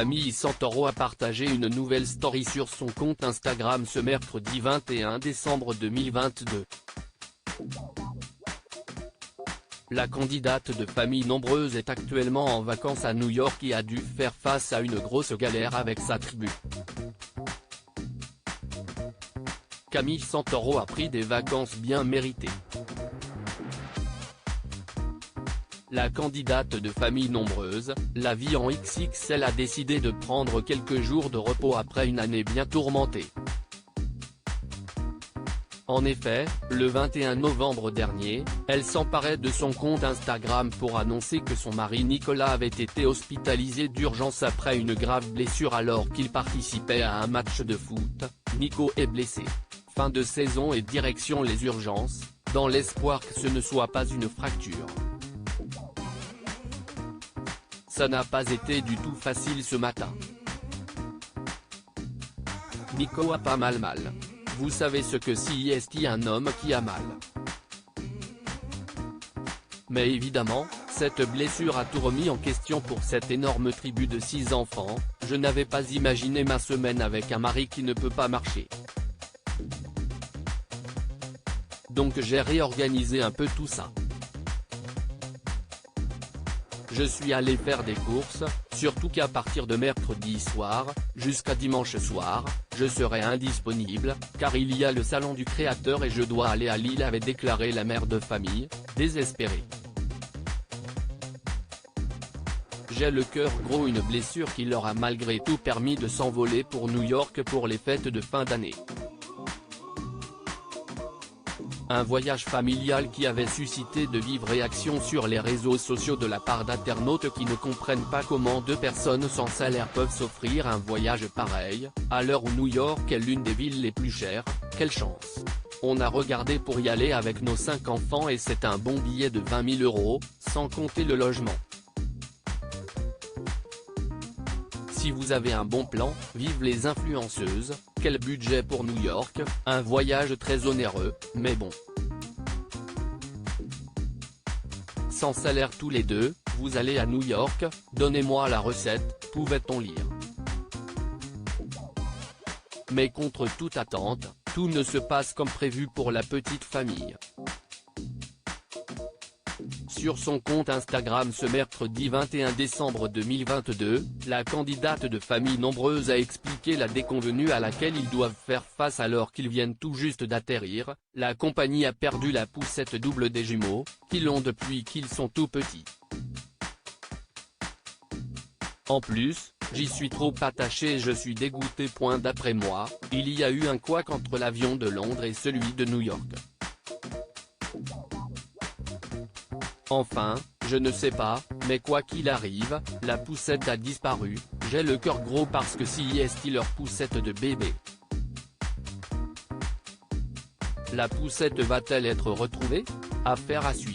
Camille Santoro a partagé une nouvelle story sur son compte Instagram ce mercredi 21 décembre 2022. La candidate de famille nombreuse est actuellement en vacances à New York et a dû faire face à une grosse galère avec sa tribu. Camille Santoro a pris des vacances bien méritées. La candidate de famille nombreuse, la vie en XXL, a décidé de prendre quelques jours de repos après une année bien tourmentée. En effet, le 21 novembre dernier, elle s'emparait de son compte Instagram pour annoncer que son mari Nicolas avait été hospitalisé d'urgence après une grave blessure alors qu'il participait à un match de foot. Nico est blessé. Fin de saison et direction les urgences, dans l'espoir que ce ne soit pas une fracture. Ça n'a pas été du tout facile ce matin. Nico a pas mal. Vous savez ce que c'est un homme qui a mal. Mais évidemment, cette blessure a tout remis en question pour cette énorme tribu de 6 enfants. Je n'avais pas imaginé ma semaine avec un mari qui ne peut pas marcher. Donc j'ai réorganisé un peu tout ça. Je suis allé faire des courses, surtout qu'à partir de mercredi soir, jusqu'à dimanche soir, je serai indisponible, car il y a le salon du créateur et je dois aller à Lille, avait déclaré la mère de famille, désespérée. J'ai le cœur gros, une blessure qui leur a malgré tout permis de s'envoler pour New York pour les fêtes de fin d'année. Un voyage familial qui avait suscité de vives réactions sur les réseaux sociaux de la part d'internautes qui ne comprennent pas comment 2 personnes sans salaire peuvent s'offrir un voyage pareil, à l'heure où New York est l'une des villes les plus chères. Quelle chance! On a regardé pour y aller avec nos 5 enfants et c'est un bon billet de 20 000 €, sans compter le logement. Si vous avez un bon plan, vive les influenceuses. Quel budget pour New York, un voyage très onéreux, mais bon. Sans salaire tous les deux, vous allez à New York, donnez-moi la recette, pouvait-on lire. Mais contre toute attente, tout ne se passe comme prévu pour la petite famille. Sur son compte Instagram ce mercredi 21 décembre 2022, la candidate de famille nombreuse a expliqué la déconvenue à laquelle ils doivent faire face alors qu'ils viennent tout juste d'atterrir. La compagnie a perdu la poussette double des jumeaux, qui l'ont depuis qu'ils sont tout petits. En plus, j'y suis trop attaché et je suis dégoûté. D'après moi, il y a eu un couac entre l'avion de Londres et celui de New York. Enfin, je ne sais pas, mais quoi qu'il arrive, la poussette a disparu. J'ai le cœur gros parce que c'est leur poussette de bébé. La poussette va-t-elle être retrouvée? Affaire à suivre.